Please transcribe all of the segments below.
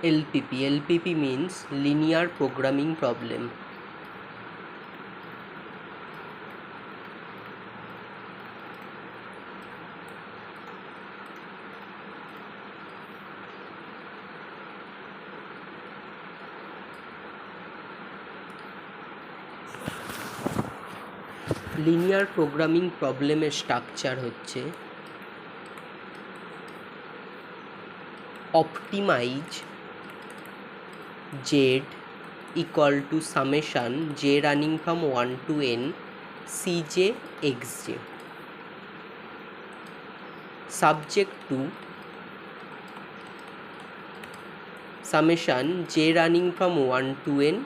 LPP means linear programming problem. Linear programming প্রবলেমের structure হচ্ছে optimize z equal to summation j running from 1 to n cj xj subject to summation j running from 1 to n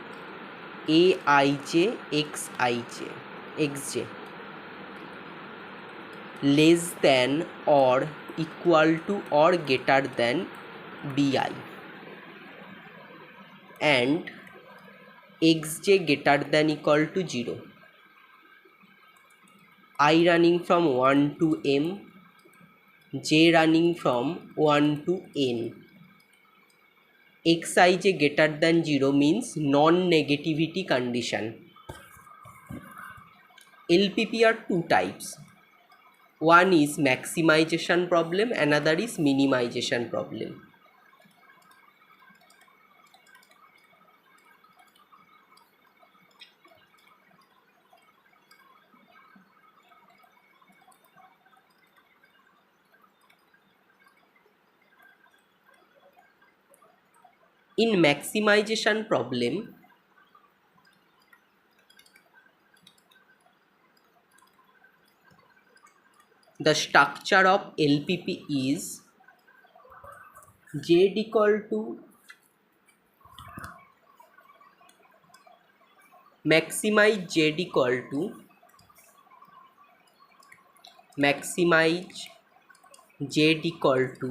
aij xj less than or equal to or greater than bi and xj greater than equal to 0, I running from 1 to m, j running from 1 to n. Xij greater than 0 means non-negativity condition. LPP are two types. One is maximization problem, another is minimization problem. In maximization problem, the structure of LPP is z equal to maximize z equal to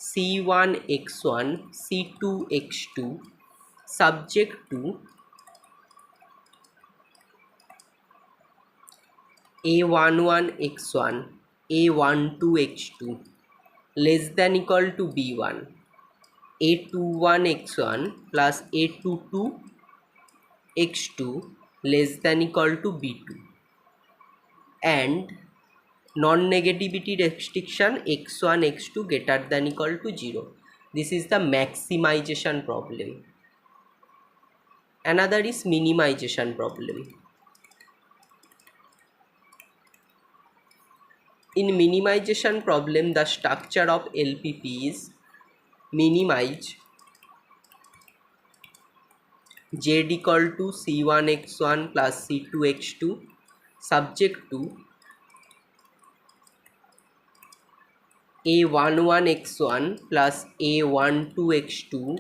c1 x1 c2 x2 subject to a11 x1 a12 x2 less than equal to b1, a21 x1 plus a22 x2 less than equal to b2, and non-negativity restriction x1 x2 greater than equal to 0. This is the maximization problem. Another is minimization problem. In minimization problem, the structure of LPP is minimize z equal to c1 x1 plus c2 x2 subject to a11 x1 plus a12 x2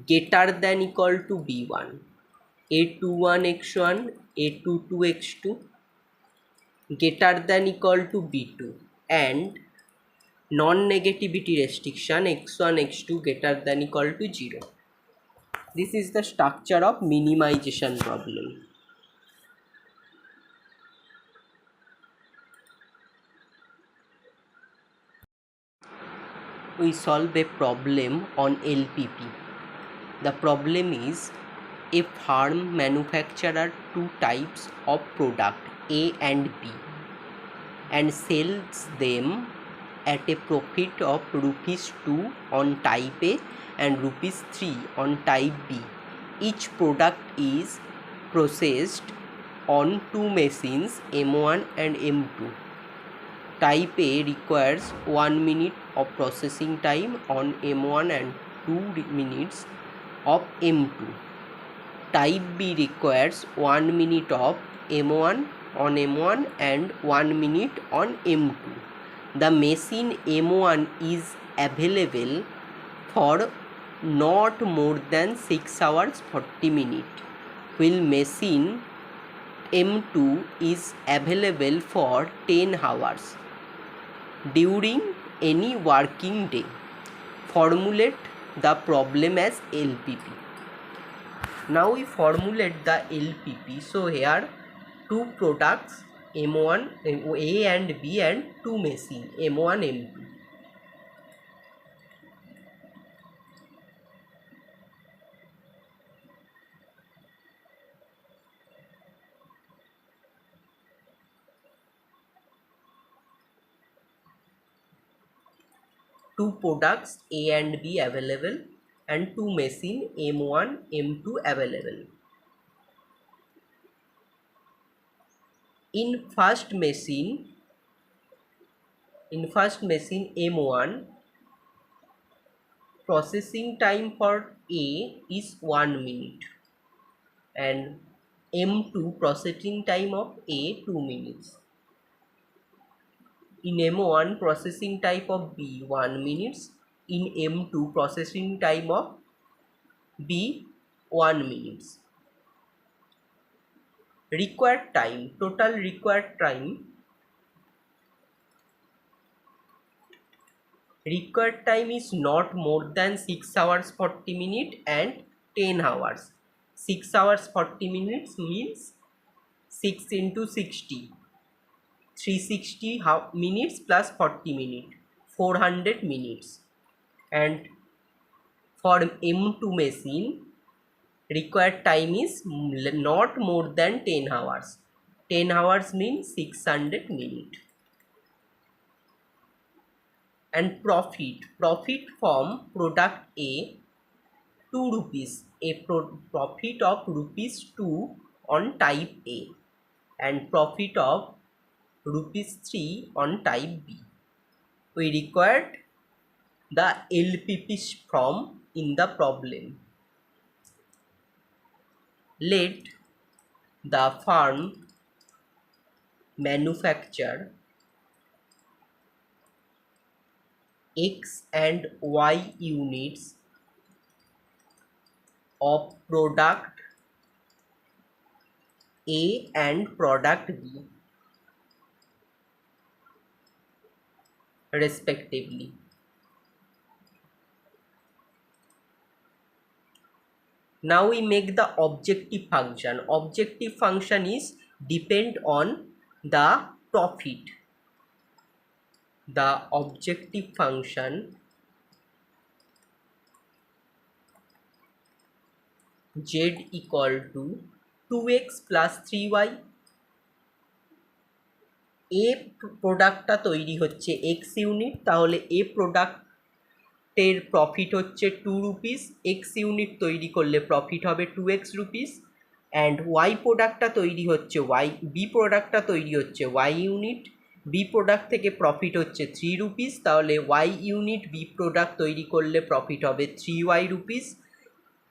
greater than equal to b1, a21 x1 a22 x2 greater than equal to b2, and non-negativity restriction x1 x2 greater than equal to 0. This is the structure of minimization problem. We solve a problem on LPP. The problem is a firm manufactures two types of product A and B and sells them at a profit of ₹2 on type A and ₹3 on type B. Each product is processed on two machines M1 and M2. Type A requires 1 minute of processing time on M1 and 2 minutes of M2. Type B requires 1 minute of M1 on M1 and 1 minute on M2. The machine M1 is available for not more than 6 hours 40 minutes, while machine M2 is available for 10 hours during any working day. Formulate the problem as LPP. Now we formulate the LPP. So here two products M1 A and B and two machine M1 M2. two products A and B available and two machine M1 M2 available. In first machine M1, processing time for A is 1 minute and M2 processing time of A 2 minutes. In M1 processing time of B 1 minutes, in M2 processing time of B 1 minutes. Required time, total required time is not more than 6 hours 40 minutes and 10 hours. 6 hours 40 minutes means 6 into 60, 360 minutes plus 40 minutes, 400 minutes. And for M2 machine, required time is not more than 10 hours. 10 hours means 600 minutes. And profit from product A 2 rupees, a profit of rupees 2 on type A and profit of rupees 3 on type B. We required the LPP from in the problem. Let the firm manufacture X and Y units of product A and product B respectively. Now we make the objective function. Objective function is depend on the profit. The objective function z equal to 2x plus 3y. A প্রোডাক্টটা তৈরি হচ্ছে x unit, তাহলে A প্রোডাক্টের profit হচ্ছে 2 rupees, x unit তৈরি করলে profit হবে 2x rupees. And y প্রোডাক্টটা তৈরি হচ্ছে B প্রোডাক্টটা তৈরি হচ্ছে y ইউনিট, B প্রোডাক্ট থেকে প্রফিট হচ্ছে 3 রুপিস, তাহলে y ইউনিট B প্রোডাক্ট তৈরি করলে প্রফিট হবে 3y rupees.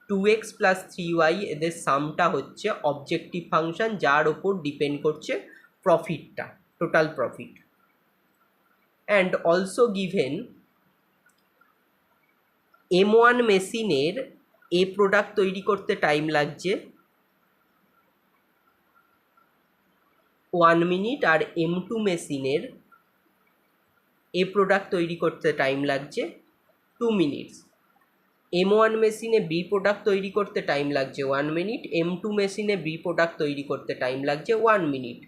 2x plus 3y এদের সামটা হচ্ছে অবজেক্টিভ ফাংশন, যার ওপর ডিপেন্ড করছে প্রফিটটা, total profit. And also given M1 মেশিনের A প্রোডাক্ট তৈরি করতে টাইম লাগছে 1 মিনিট আর M2 মেশিনের A প্রোডাক্ট তৈরি করতে টাইম লাগছে 2 মিনিটস। M1 মেশিনে B প্রোডাক্ট তৈরি করতে টাইম লাগছে 1 মিনিট, M2 মেশিনে B প্রোডাক্ট তৈরি করতে টাইম লাগছে 1 মিনিট।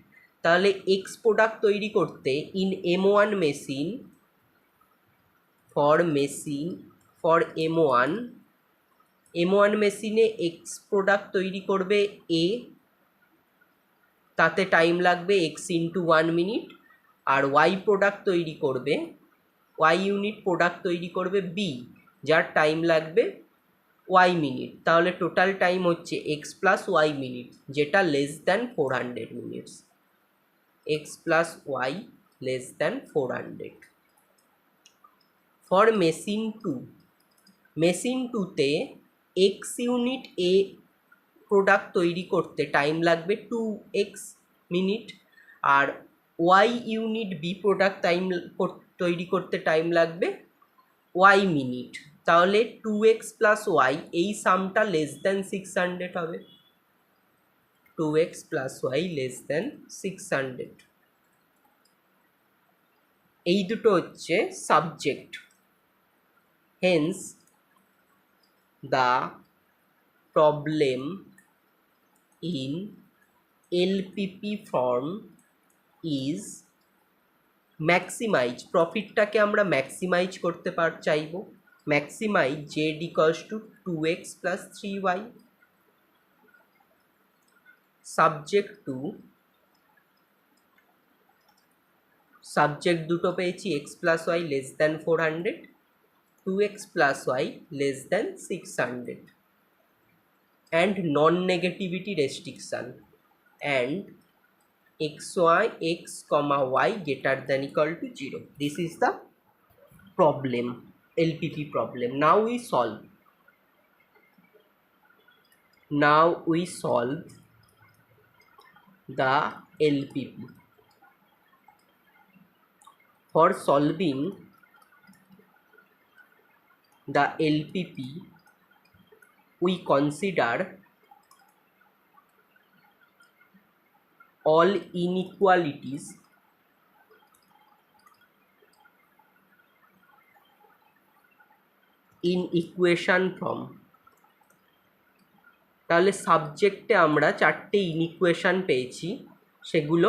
তাহলে X প্রোডাক্ট তৈরি করতে in M1 machine for M1 মেশিনে X প্রোডাক্ট তৈরি করবে A, তাতে টাইম লাগবে X ইন্টু 1 মিনিট। আর Y প্রোডাক্ট তৈরি করবে, Y ইউনিট প্রোডাক্ট তৈরি করবে B, যার টাইম লাগবে y মিনিট। তাহলে টোটাল টাইম হচ্ছে x প্লাস y মিনিট, যেটা less than 400 minutes. x plus y less than 400। For machine টুতে x ইউনিট A প্রোডাক্ট তৈরি করতে টাইম লাগবে 2x মিনিট, আর y ইউনিট B প্রোডাক্ট তৈরি করতে টাইম লাগবে y মিনিট। তাহলে 2x প্লাস y এই সামটা লেস দ্যান 600 হবে, 2x plus y less than 600। এই দুটো হচ্ছে subject. Hence the problem in LPP form is maximize. প্রফিটটাকে আমরা ম্যাক্সিমাইজ করতে চাইব। maximize z equals to 2x plus 3y, subject দুটো পেয়েছি x plus y less than 400, 2x plus y less than 600 and non-negativity restriction and x comma y greater than equal to 0. This is the problem, LPP problem. Now we solve the LPP. For solving the LPP, we consider all inequalities in equation from. তাহলে সাবজেক্টে আমরা চারটে ইনইকুয়েশান পেয়েছি, সেগুলো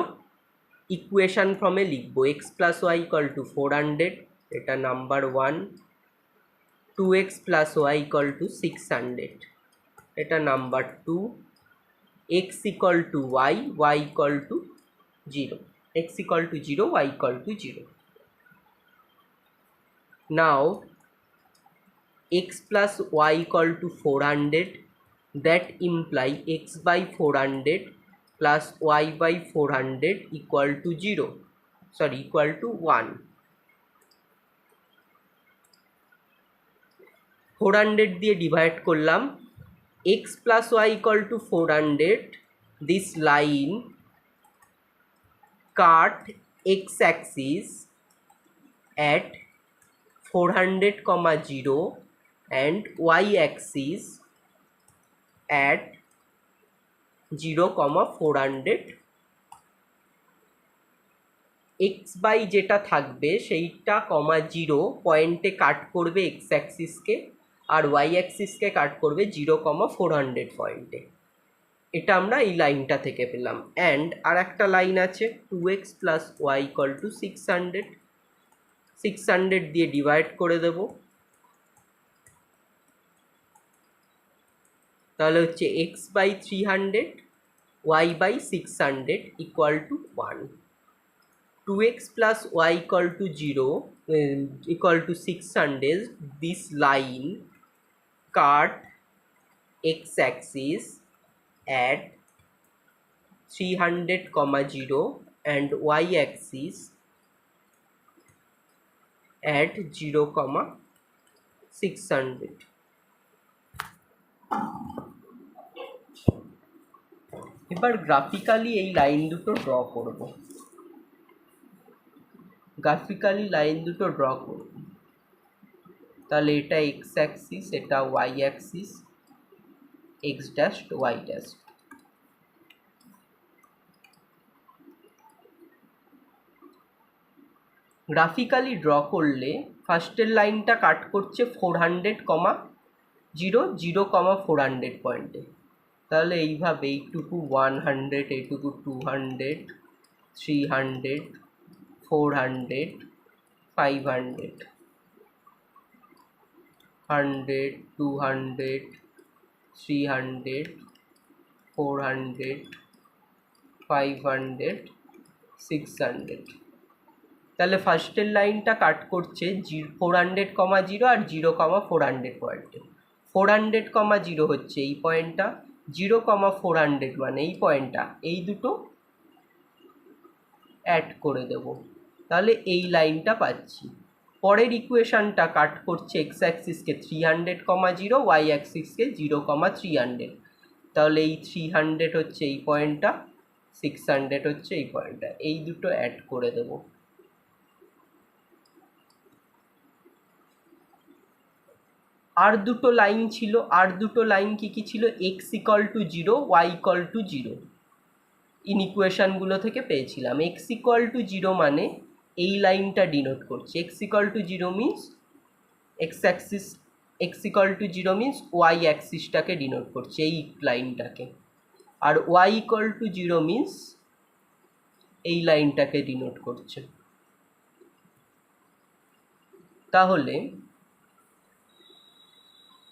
equation ফর্মে লিখব। X plus y equal to 400, এটা number 1। 2x plus y equal to 600, এটা number 2। x equal to y, y equal to 0, x equal to 0, y equal to 0। Now x plus y equal to 400, that imply x by 400 plus y by 400 equal to 0, sorry equal to 1. 400 দিয়ে divide করলাম, x plus y equal to 400, this line cut x axis at 400, 0 and y axis at 0, 400. x by যেটা থাকবে সেইটা 0 পয়েন্টে কাট করবে x অ্যাক্সিসকে, আর y অ্যাক্সিসকে কাট করবে 0, 400 পয়েন্টে। এটা আমরা এই লাইনটা থেকে পেলাম। অ্যান্ড আর একটা লাইন আছে 2x plus y equal to 600, 600 দিয়ে ডিভাইড করে দেব, তাহলে হচ্ছে x by 300, y by 600 equal to 1. 2x plus y equal to 0 equal to 600, this line cut x axis at 300, 0 and y axis at 0, 600. এবার graphically এই line দুটো draw করব। তাহলে এটা এক্স অ্যাক্সিস, এটা y axis, x dash y dash. Graphically draw করলে ফার্স্টের লাইনটা কাট করছে 400, 0, 0, 400 পয়েন্টে। তাহলে এইভাবে এইটুকু 100, এইটুকু 200, 300, 400, 500, 100, 200, 300, 400, 500, 600। তাহলে ফার্স্টের লাইনটা কাট করছে 400, 0 আর 0, 400 পয়েন্টে। 400, 0 হচ্ছে এই পয়েন্টটা, 0, 400 মানে এই পয়েন্টটা, এই দুটো অ্যাড করে দেব, তাহলে এই লাইনটা পাচ্ছি। পরের ইকুয়েশানটা কাট করছে এক্স অ্যাক্সিসকে 300, 0, ওয়াই অ্যাক্সিসকে 0, 300, তাহলে এই 300 হচ্ছে এই পয়েন্টটা, 600 হচ্ছে এই পয়েন্টটা, এই দুটো অ্যাড করে দেব। আর দুটো লাইন ছিল, আর দুটো লাইন কি ছিল? x equal to 0, y equal to 0 ইনইকুয়েশানগুলো থেকে পেয়েছিলাম। x ইকুয়াল টু 0 মানে এই লাইনটা ডিনোট করছে, x equal to 0 means X axis, x equal to 0 means Y অ্যাক্সিসটাকে ডিনোট করছে, এই লাইনটাকে। আর y ইকুয়াল টু 0 মিনস এই লাইনটাকে ডিনোট করছে। তাহলে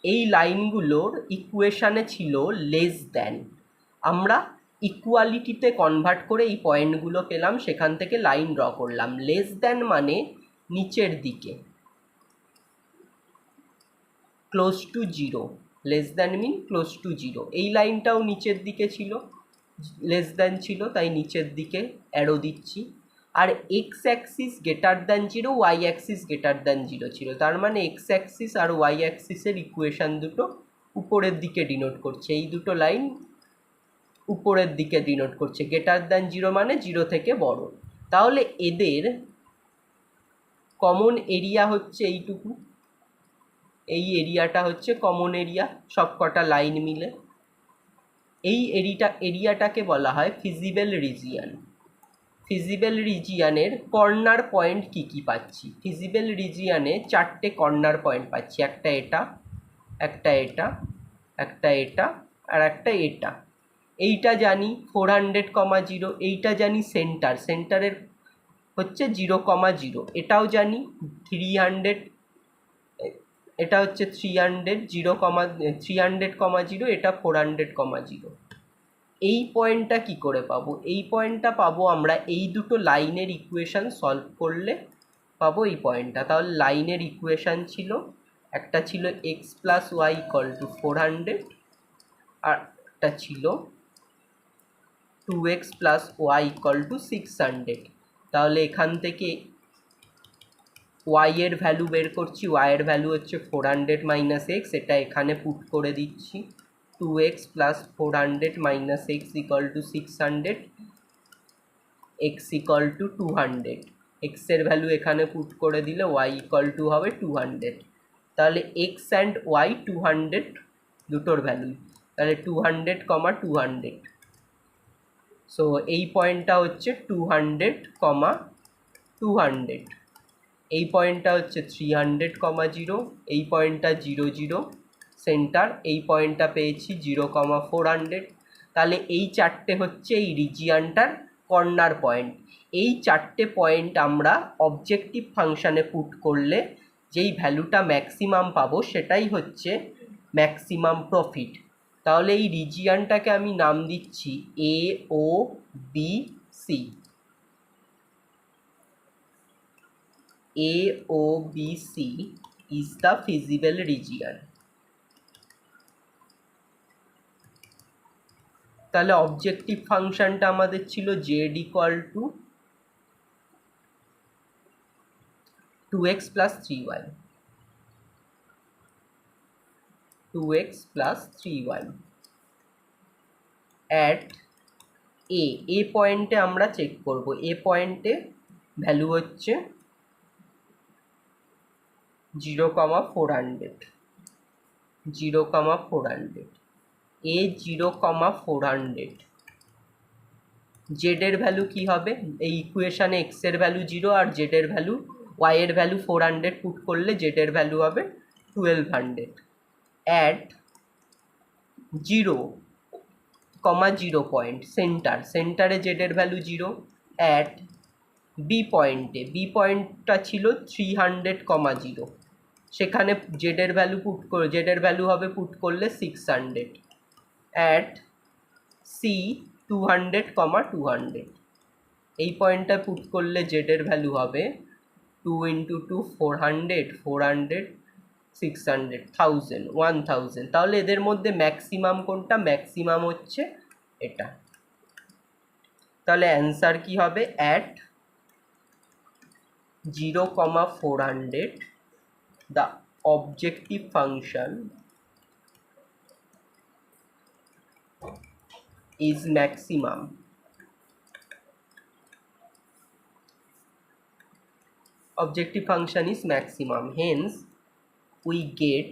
এই লাইনগুলোর ইকুয়েশানে ছিল লেস দ্যান, আমরা ইকুয়ালিটিতে কনভার্ট করে এই পয়েন্টগুলো পেলাম, সেখান থেকে লাইন ড্র করলাম। লেস দ্যান মানে নিচের দিকে, close to zero, less than mean close to zero. এই লাইনটাও নিচের দিকে ছিল, লেস দ্যান ছিল, তাই নিচের দিকে অ্যারো দিচ্ছি। আর X axis greater than zero, Y axis greater than zero ছিল, তার মানে এক্স অ্যাক্সিস আর ওয়াই অ্যাক্সিসের ইকুয়েশান দুটো উপরের দিকে ডিনোট করছে। এই দুটো লাইন উপরের দিকে ডিনোট করছে, গ্রেটার দ্যান জিরো মানে জিরো থেকে বড়। তাহলে এদের কমন এরিয়া হচ্ছে এইটুকু, এই এরিয়াটা হচ্ছে কমন এরিয়া সব কটা লাইন মিলে। এই এরিয়াটাকে বলা হয় ফিজিবল রিজিয়ান। ফিজিবল রিজিয়ানের কর্নার পয়েন্ট কি কি পাচ্ছি? ফিজিবল রিজিয়ানে 4টে কর্নার পয়েন্ট পাচ্ছি, একটা এটা, একটা এটা, একটা এটা, আর একটা এটা। এইটা জানি 400,0, এইটা জানি সেন্টার, সেন্টারের হচ্ছে 0,0, এটাও জানি 300, এটা হচ্ছে 300, 300,0, এটা 400,0। এই পয়েন্টটা কি করে পাবো? এই পয়েন্টটা পাবো আমরা এই দুটো লাইনের ইকুয়েশান সলভ করলে পাবো এই পয়েন্টটা। তাহলে লাইনের ইকুয়েশান ছিল, একটা ছিল x plus y equal to 400, আর একটা ছিল 2x plus y equal to 600। তাহলে এখান থেকে ওয়াই এর ভ্যালু বের করছি, ওয়াই এর ভ্যালু হচ্ছে 400 মাইনাস এক্স, এটা এখানে পুট করে দিচ্ছি, 2x plus 400 minus x equal to 600, x equal to 200, এক্সের ভ্যালু এখানে পুট করে দিলে ওয়াই ইকুয়াল টু হবে 200। তাহলে এক্স অ্যান্ড ওয়াই 200 দুটোর ভ্যালু, তাহলে 200, 200। সো এই পয়েন্টটা হচ্ছে 200, 200। এই পয়েন্টটা হচ্ছে 300, 0, এই পয়েন্টটা 0, 0 সেন্টার, এই পয়েন্টটা পেয়েছি 0, 400। তাহলে এই চারটে হচ্ছে এই রিজিয়ানটার কর্নার পয়েন্ট। এই চারটে পয়েন্ট আমরা অবজেক্টিভ ফাংশানে পুট করলে যেই ভ্যালুটা ম্যাক্সিমাম পাবো সেটাই হচ্ছে ম্যাক্সিমাম প্রফিট। তাহলে এই রিজিয়ানটাকে আমি নাম দিচ্ছি A O B C. AOBC is the feasible region. তাহলে অবজেক্টিভ ফাংশনটা আমাদের ছিল z equal to 2x plus 3y, 2x plus 3y at A পয়েন্টে আমরা চেক করব। এ পয়েন্টে ভ্যালু হচ্ছে 0, 400, 0, 400, এ 0, 400। জেড এর ভ্যালু কি হবে? এই ইকুয়েশানে এক্স এর ভ্যালু 0 আর জেড এর ভ্যালু, ওয়াই এর ভ্যালু 400 পুট করলে জেড এর ভ্যালু হবে 1200। অ্যাট 0, 0 পয়েন্ট সেন্টার, সেন্টারে জেড এর ভ্যালু 0। অ্যাট বি পয়েন্টে, বি পয়েন্টটা ছিল 300, 0, সেখানে জেড এর ভ্যালু পুট করে, জেড এর ভ্যালু হবে পুট করলে 600। অ্যাট সি 200, 200, এই পয়েন্টটা পুট করলে জেড এর ভ্যালু হবে 2 × 2 400, 400, 600, 1000, 1000। তাহলে এদের মধ্যে ম্যাক্সিমাম কোনটা? ম্যাক্সিমাম হচ্ছে এটা। তাহলে অ্যান্সার কি হবে? At 0, 400 the objective function is maximum. Objective function is maximum, hence we get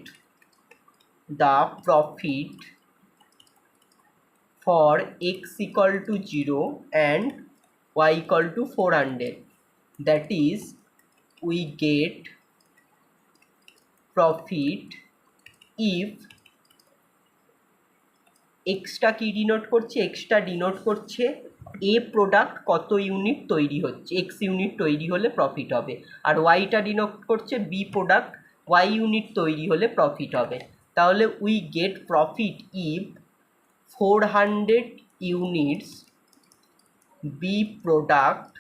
the profit for x equal to 0 and y equal to 400. That is, we get profit if extra কি denote করছে? Extra denote করছে এ product কত unit তৈরি হচ্ছে, x unit তৈরি হলে profit হবে। আর ওয়াইটা ডিনোট করছে বি প্রোডাক্ট ওয়াই ইউনিট তৈরি হলে প্রফিট হবে। তাহলে we get profit if 400 units B product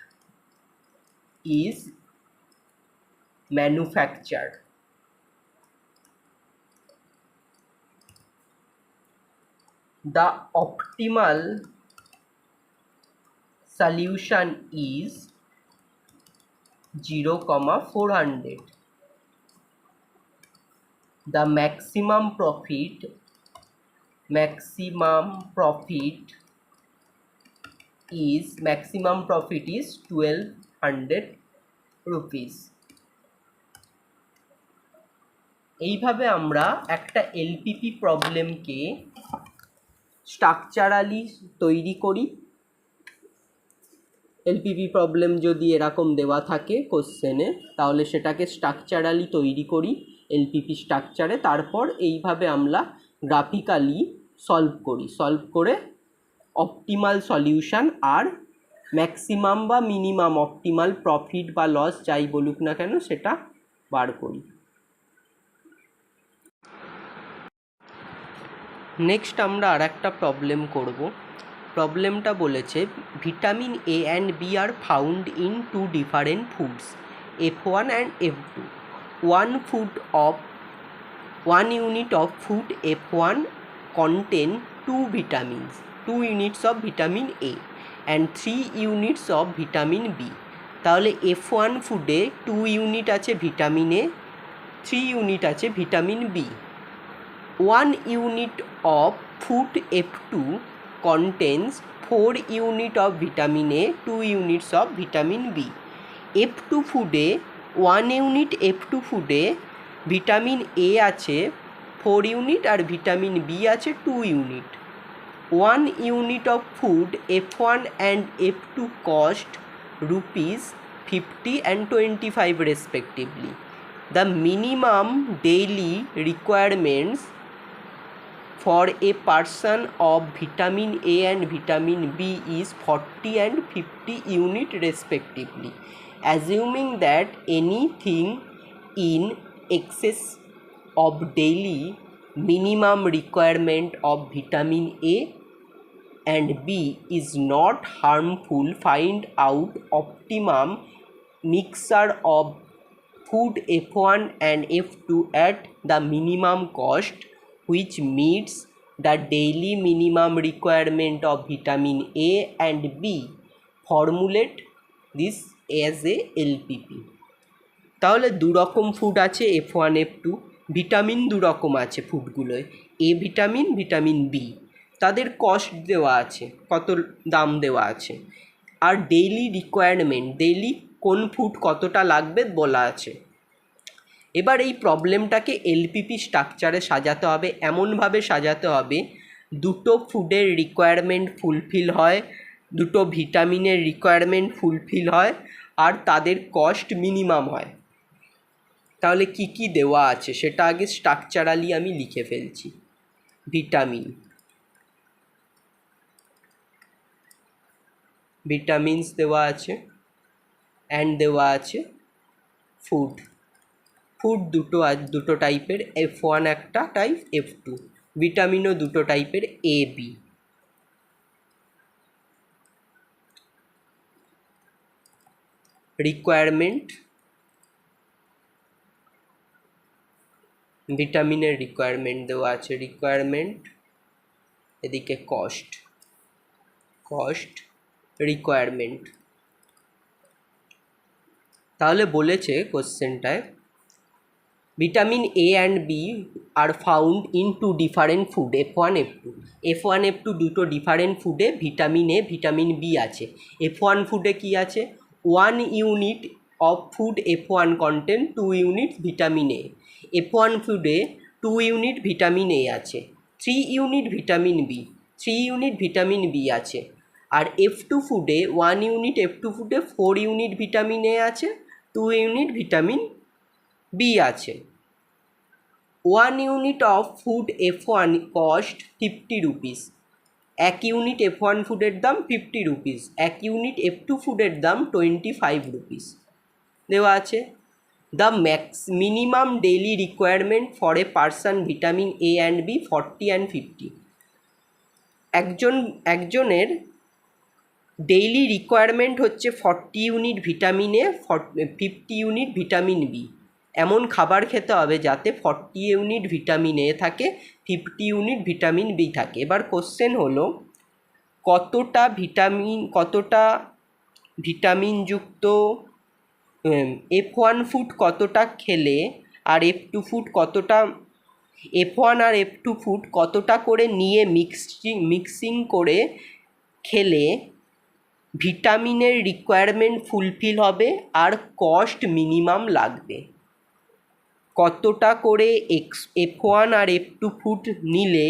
is manufacture. the optimal solution is 0,400. The maximum profit is 1200 rupees. এইভাবে আমরা একটা এলপিপি প্রবলেমকে স্ট্রাকচারালি তৈরি করি। এলপিপি প্রবলেম যদি এরকম দেওয়া থাকে কোশ্চেনে, তাহলে সেটাকে স্ট্রাকচারালি তৈরি করি এলপিপি স্ট্রাকচারে, তারপর এইভাবে আমরা গ্রাফিক্যালি সলভ করে অপটিমাল সলিউশন আর ম্যাক্সিমাম বা মিনিমাম অপটিমাল প্রফিট বা লস যাই বলুক না কেন সেটা বার করি। নেক্সট আমরা আর একটা প্রবলেম করব। প্রবলেমটা বলেছে vitamin A and B are found in two different foods F1 and F2. One unit of food F1 contain 2 vitamins, 2 units of vitamin A and 3 units of vitamin B. তাহলে F1 ফুডে 2 unit আছে vitamin A, 3 unit আছে vitamin B. 1 unit of food F2 contains 4 units of vitamin A, 2 units of vitamin B. F2 ফুডে 1 unit F2 ফুডে vitamin A আছে 4 unit আর vitamin B আছে 2 unit. 1 unit of food F1 and F2 cost ₹50 and 25 respectively. The minimum daily requirements for a person of vitamin A and vitamin B is 40 and 50 unit respectively. Assuming that anything in excess of daily minimum requirement of vitamin A and B is not harmful, find out optimum mixture of food F1 and F2 at the minimum cost which meets the daily minimum requirement of vitamin A and B. Formulate this as a LPP. তাহলে দু রকম food আছে F1 F2, vitamin দু রকম আছে ফুডগুলোয়, এ vitamin, vitamin B, তাদের cost দেওয়া আছে, কত দাম দেওয়া আছে, আর ডেইলি রিকোয়ারমেন্ট, ডেইলি কোন ফুড কতটা লাগবে বলা আছে। এবার এই প্রবলেমটাকে এলপিপি স্ট্রাকচারে সাজাতে হবে, এমনভাবে সাজাতে হবে দুটো ফুডের রিকোয়ারমেন্ট ফুলফিল হয়, দুটো ভিটামিনের রিকোয়ারমেন্ট ফুলফিল হয়, আর তাদের কস্ট মিনিমাম হয়। তাহলে কি কি দেওয়া আছে সেটা আগে স্ট্রাকচারালি আমি লিখে ফেলছি। ভিটামিনস দেওয়া আছে, অ্যান্ড দেওয়া আছে ফুড দুটো টাইপের, F1 একটা টাইপ, F2। ভিটামিনও দুটো টাইপের, A B। রিকোয়ারমেন্ট, ভিটামিনের রিকোয়ারমেন্ট দেওয়া আছে, রিকোয়ারমেন্ট, এদিকে কস্ট, রিকোয়ারমেন্ট। তাহলে বলেছে কোশ্চেনটায় vitamin A and B are found in two different food F1 F2 দুটো ডিফারেন্ট ফুডে ভিটামিন A ভিটামিন B আছে। F1 ফুডে কি আছে, 1 unit of food F1 contain 2 unit vitamin A। F1 ফুডে 2 ইউনিট ভিটামিন A আছে, 3 unit vitamin B, 3 unit vitamin B আছে। আর F2 ফুডে 1 ইউনিট, F2 ফুডে 4 ইউনিট ভিটামিন A আছে, 2 ইউনিট ভিটামিন B আছে। 1 unit of food F1 cost 50 rupees. 1 unit F1 ফুডের দাম 50 rupees, 1 unit F2 ফুডের দাম 25 রুপিস দেওয়া আছে। The minimum daily requirement for a person vitamin A and B 40 and 50। একজনের ডেইলি রিকোয়ারমেন্ট হচ্ছে 40 unit vitamin A, 50 unit vitamin B। এমন খাবার খেতে হবে যাতে 40 ইউনিট ভিটামিন এ থাকে, 50 ইউনিট ভিটামিন বি থাকে। এবার কোশ্চেন হলো কতটা ভিটামিনযুক্ত F1 ফুড কতটা খেলে আর F2 ফুড কতটা, F1 আর F2 ফুড কতটা করে নিয়ে মিক্সিং করে খেলে ভিটামিনের রিকোয়ারমেন্ট ফুলফিল হবে আর কস্ট মিনিমাম লাগবে। কতটা করে F1 আর F2 ফুড নিলে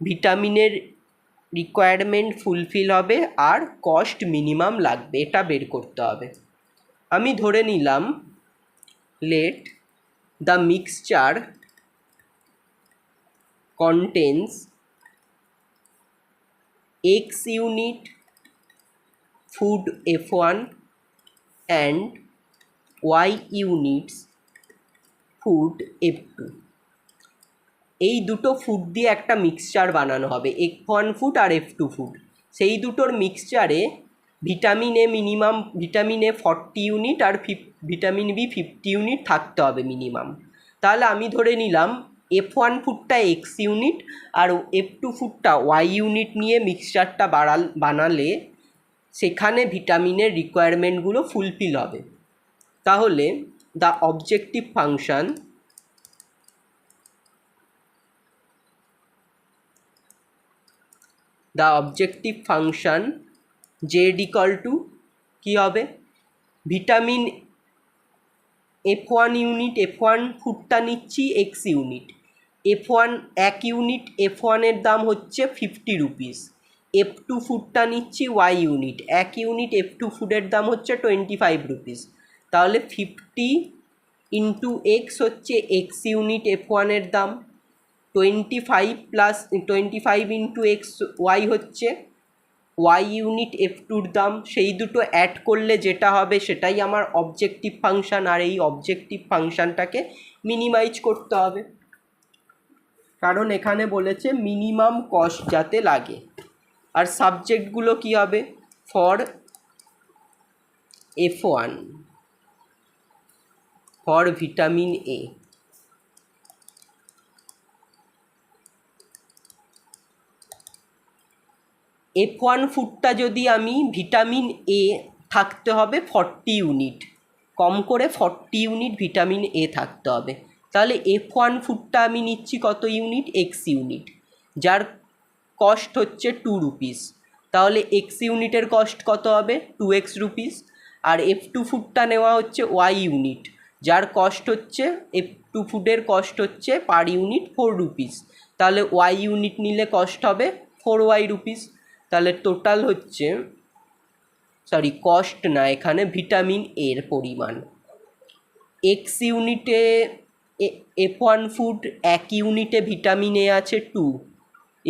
ভিটামিনের রিকোয়ারমেন্ট ফুলফিল হবে আর কস্ট মিনিমাম লাগবে, এটা বের করতে হবে। আমি ধরে নিলাম let the mixture contains X unit food F1 and Y units food F2। এই দুটো ফুড দিয়ে একটা মিক্সচার বানানো হবে, F1 ফুড আর F2 ফুড। সেই দুটোর মিক্সচারে vitamin A minimum, vitamin A 40 unit আর ভিটামিন বি 50 ইউনিট থাকতে হবে মিনিমাম। তাহলে আমি ধরে নিলাম F1 ফুডটা X ইউনিট আর F2 ফুডটা Y ইউনিট নিয়ে মিক্সচারটা বানালে সেখানে ভিটামিনের রিকোয়ারমেন্টগুলো ফুলফিল হবে। তাহলে the objective function z equal to কী হবে, ভিটামিন F1 ইউনিট, F1 ফুডটা নিচ্ছি X ইউনিট, F1 1 ইউনিট F1-এর দাম হচ্ছে 50 রুপিস, F2 ফুডটা নিচ্ছি Y ইউনিট, 1 ইউনিট F2 ফুডের দাম হচ্ছে 25 রুপিস। তাহলে 50 ইন্টু এক্স হচ্ছে X ইউনিট F1-এর দাম, 25 ইন্টু এক্স ওয়াই হচ্ছে Y ইউনিট F2-র দাম। সেই দুটো অ্যাড করলে যেটা হবে সেটাই আমার অবজেক্টিভ ফাংশান, আর এই অবজেক্টিভ ফাংশানটাকে মিনিমাইজ করতে হবে, কারণ এখানে বলেছে মিনিমাম কস্ট যাতে লাগে। আর সাবজেক্টগুলো কি হবে, for F1 for vitamin A, F1 ফুডটা যদি আমি ভিটামিন এ থাকতে হবে 40 ইউনিট, কম করে 40 ইউনিট ভিটামিন এ থাকতে হবে। তাহলে F1 ফুডটা আমি নিচ্ছি কত ইউনিট, X ইউনিট, যার কস্ট হচ্ছে 2 রুপিস। তাহলে X ইউনিটের কস্ট কত হবে, 2x রুপিস। আর F2 ফুডটা নেওয়া হচ্ছে Y ইউনিট, যার কস্ট হচ্ছে, F2 ফুডের কস্ট হচ্ছে পার ইউনিট 4 রুপিস। তাহলে Y ইউনিট নিলে কস্ট হবে 4y রুপিস। তাহলে টোটাল হচ্ছে, কস্ট না, এখানে ভিটামিন এর পরিমাণ। X ইউনিটে F1 ফুড 1 ইউনিটে ভিটামিন এ আছে 2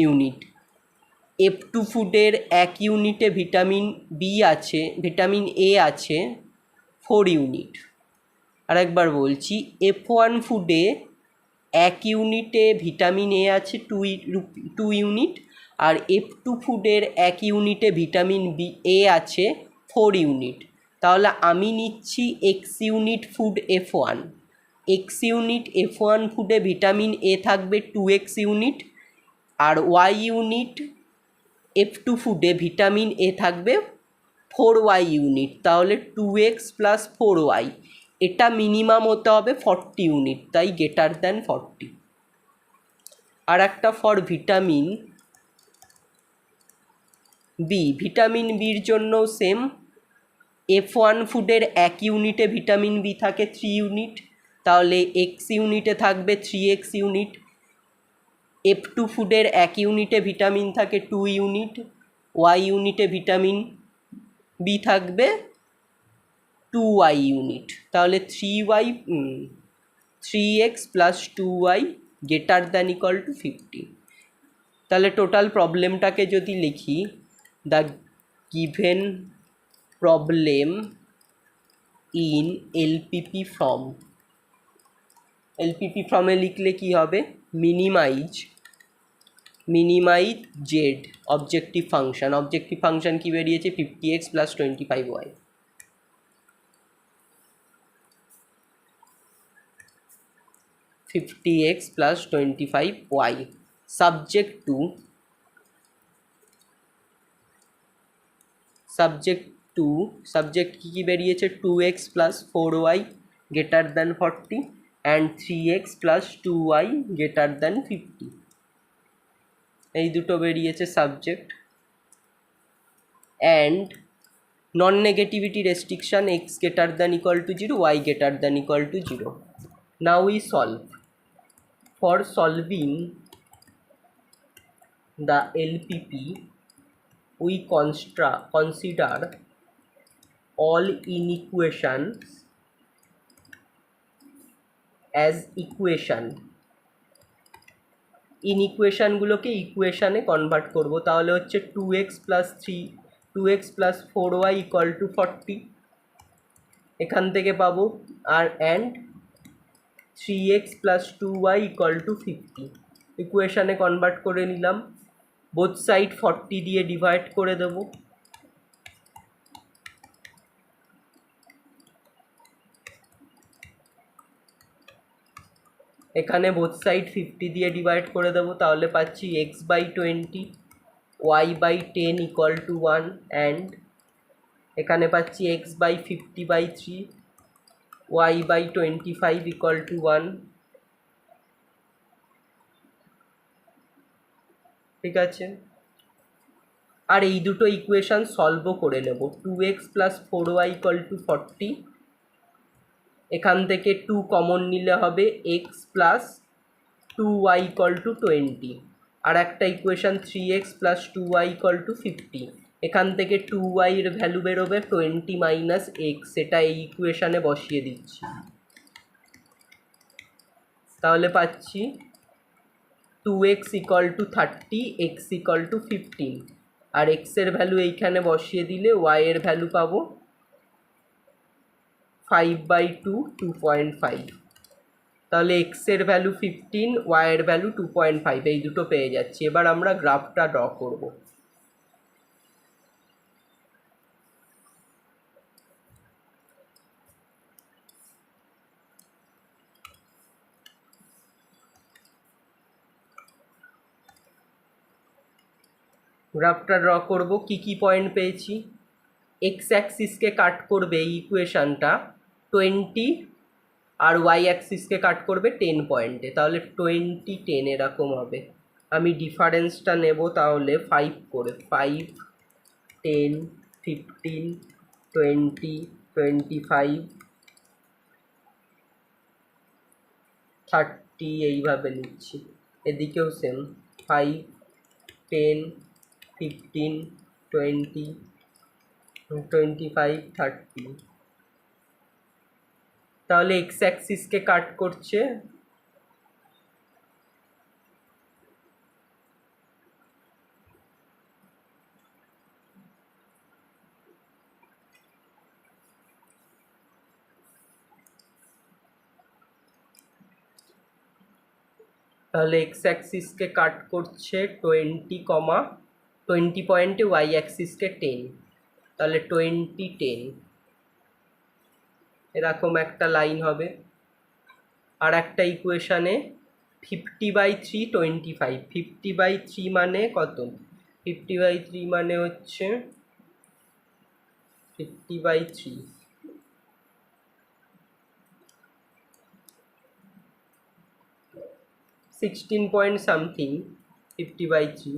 ইউনিট, F2 ফুডের 1 ইউনিটে ভিটামিন বি আছে, ভিটামিন এ আছে 4 ইউনিট। আরেকবার বলছি, F1 ফুডে 1 ইউনিটে ভিটামিন এ আছে 2 ইউনিট, আর F2 ফুডের 1 ইউনিটে ভিটামিন বি এ আছে 4 ইউনিট। তাহলে আমি নিচ্ছি X unit food F1, X unit F1 ফুডে ভিটামিন এ থাকবে 2x ইউনিট, আর Y ইউনিট F2 ফুডে ভিটামিন এ থাকবে 4y ইউনিট। তাহলে 2x প্লাস 4y, এটা মিনিমাম হতে হবে 40 ইউনিট, তাই গ্রেটার দ্যান 40। আর একটা ফর ভিটামিন বি, ভিটামিন বির জন্য সেম, F1 ফুডের 1 ইউনিটে ভিটামিন বি থাকে 3 ইউনিট, তাহলে X ইউনিটে থাকবে 3x ইউনিট, F2 ফুডের 1 ইউনিটে ভিটামিন থাকে 2 ইউনিট, Y ইউনিটে ভিটামিন বি থাকবে 2y ইউনিট। তাহলে 3x plus 2y greater than equal to 50। তাহলে টোটাল প্রবলেমটাকে যদি লিখি, the given problem in LPP ফর্মে লিখলে কি হবে, মিনিমাইজ জেড অবজেক্টিভ ফাংশন কি বেরিয়েছে, 50x plus 25y। 50x plus 25y. Subject কি বেরিয়েছে 2x plus 4y greater than 40 and 3x plus 2y greater than 50. এই দুটো বেরিয়েছে subject. and non-negativity restriction x greater than equal to 0, y greater than equal to 0. Now we solve. For solving the LPP, we consider all inequations as equation. ইনইকুয়েশানগুলোকে ইকুয়েশানে convert করব, তাহলে হচ্ছে 2x plus 4y equal to 40 এখান থেকে পাবো, আর and 3x plus 2y equal to 50 ইকুয়েশানে কনভার্ট করে নিলাম। বোথ সাইড 40 দিয়ে ডিভাইড করে দেব। এখানে বোথ সাইড 50 দিয়ে ডিভাইড করে দেবো, তাহলে পাচ্ছি x/20 y/10 equal to 1 and এখানে পাচ্ছি x/50/3 y/25 equal to 1। ঠিক আছে, আর এই দুটো ইকুয়েশান সলভও করে নেব। 2x plus 4y equal to 40, এখান থেকে 2 কমন নিলে হবে x plus 2y equal to 20, আর একটা equation 3x plus 2y equal to 50, এখান থেকে 2y এর ভ্যালু বেরোবে 20 minus x, সেটা এই ইকুয়েশানে বসিয়ে দিচ্ছি। তাহলে পাচ্ছি 2x equal to 30, x equal to 15, আর x এর ভ্যালু এইখানে বসিয়ে দিলে y এর ভ্যালু পাবো 5/2 2.5। তাহলে x এর ভ্যালু 15, y এর ভ্যালু 2.5, এই দুটো পেয়ে যাচ্ছি। এবার আমরা গ্রাফটা ড্র করব। গ্রাফটা ড্র করব, কি পয়েন্ট পেয়েছি। এক্স অ্যাক্সিসকে কাট করবে এই ইকুয়েশানটা 20, আর ওয়াই অ্যাক্সিসকে কাট করবে 10 পয়েন্টে, তাহলে 20 10 এরকম হবে। আমি ডিফারেন্সটা নেব তাহলে 5 করে, 5 10 15 20 25 30 এইভাবে নিচ্ছি। এদিকেও সেম 5 10 15 20 25 30। তাহলে এক্স অ্যাক্সিসকে কাট করছে তাহলে এক্স অ্যাক্সিসকে কাট করছে 20 পয়েন্টে, ওয়াই অ্যাক্সিসকে 10, তাহলে 20 10 এরকম একটা লাইন হবে। আর একটা ইকুয়েশানে 50/3 25, 50/3 মানে কত, 50/3 মানে হচ্ছে 50/3 16 পয়েন্ট সামথিং, 50/3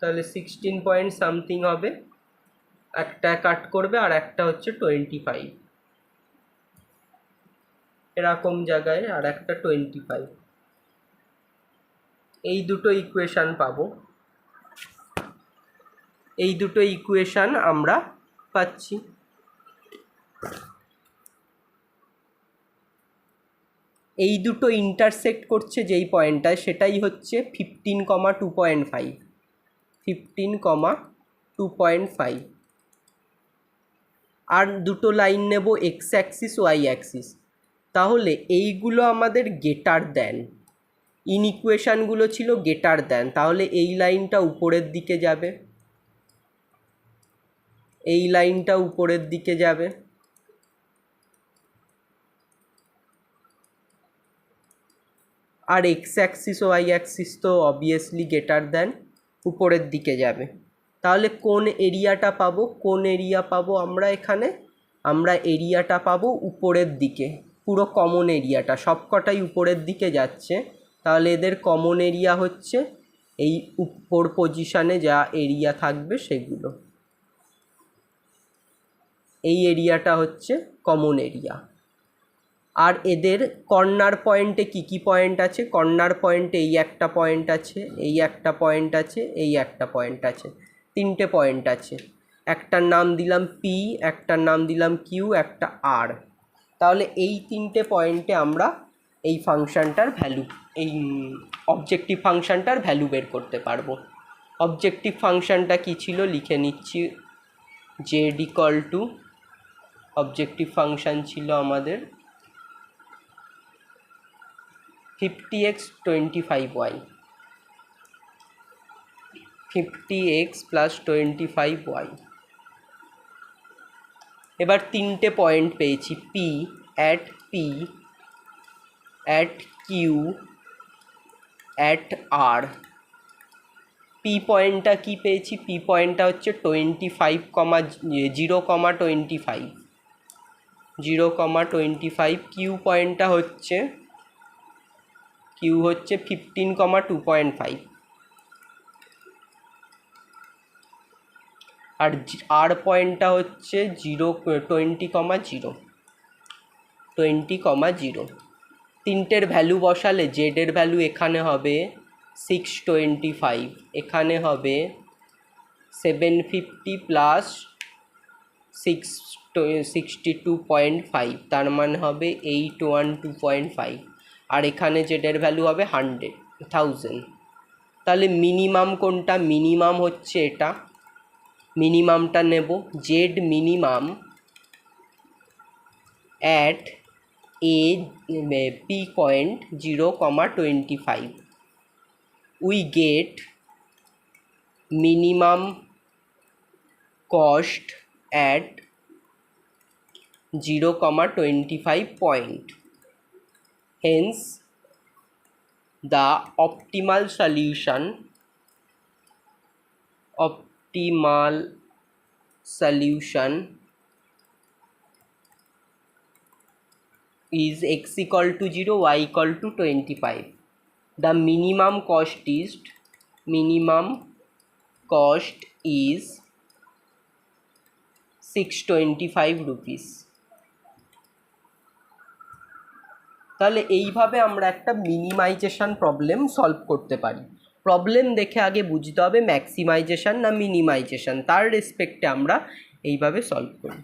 তাহলে 16 পয়েন্ট সামথিং হবে। একটা কাট করবে আর একটা হচ্ছে 25 এরকম জায়গায়, আর একটা 25, এই দুটো ইকুয়েশান পাবো। এই দুটো ইকুয়েশান আমরা পাচ্ছি। এই দুটো ইন্টারসেক্ট করছে যেই পয়েন্টটায়, সেটাই হচ্ছে 15, 2.5। আর দুটো লাইন নেব এক্স অ্যাক্সিস ওয়াই অ্যাক্সিস, তাহলে এইগুলো আমাদের গেটার দেন, ইনইকুয়েশানগুলো ছিল গেটার দেন, তাহলে এই লাইনটা উপরের দিকে যাবে, এই লাইনটা উপরের দিকে যাবে, আর এক্স অ্যাক্সিস ও ওয়াই অ্যাক্সিস তো অবভিয়াসলি গ্রেটার দ্যান, উপরের দিকে যাবে। তাহলে কোন এরিয়াটা পাবো? কোন এরিয়া পাবো আমরা এখানে? আমরা এরিয়াটা পাবো উপরের দিকে, পুরো কমন এরিয়াটা, সবকটাই উপরের দিকে যাচ্ছে। তাহলে এদের কমন এরিয়া হচ্ছে এই উপর পজিশানে যা এরিয়া থাকবে সেগুলো, এই এরিয়াটা হচ্ছে কমন এরিয়া। আর এদের কর্নার পয়েন্টে কি কি পয়েন্ট আছে? কর্নার পয়েন্টে এই একটা পয়েন্ট আছে, এই একটা পয়েন্ট আছে, এই একটা পয়েন্ট আছে, তিনটে পয়েন্ট আছে। একটার নাম দিলাম পি, একটার নাম দিলাম কিউ, একটা আর। তাহলে এই তিনটে পয়েন্টে আমরা এই ফাংশানটার ভ্যালু, এই অবজেক্টিভ ফাংশানটার ভ্যালু বের করতে পারবো। অবজেক্টিভ ফাংশানটা কি ছিল লিখে নিচ্ছি। Z equal two, objective function ছিল আমাদের 50x 25y, 50x plus 25y। এবার তিনটে পয়েন্ট পেয়েছি, P at Q at R. P পয়েন্টটা কি পেয়েছি? পি পয়েন্টটা হচ্ছে 25, 0,25, 0,25। কিউ পয়েন্টটা হচ্ছে 15,2.5। আর আর পয়েন্টটা হচ্ছে 20,0। তিনটের ভ্যালু বসালে জেডের ভ্যালু এখানে হবে 625, এখানে হবে 750 প্লাস 62.5, তার মানে হবে 812.5। আর এখানে জেডের ভ্যালু হবে 100,000। তাহলে মিনিমাম কোনটা? মিনিমাম হচ্ছে এটা, মিনিমামটা নেব। Z minimum at P point 0,25, we get minimum cost at 0,25 point. Hence the optimal solution is x equal to 0, y equal to 25. The minimum cost is 625 rupees. তাহলে এইভাবে আমরা একটা মিনিমাইজেশন প্রবলেম সলভ করতে পারি। Problem দেখে আগে বুঝতে হবে ম্যাক্সিমাইজেশন না মিনিমাইজেশন, তার রেসপেক্টে আমরা এইভাবে সলভ করি।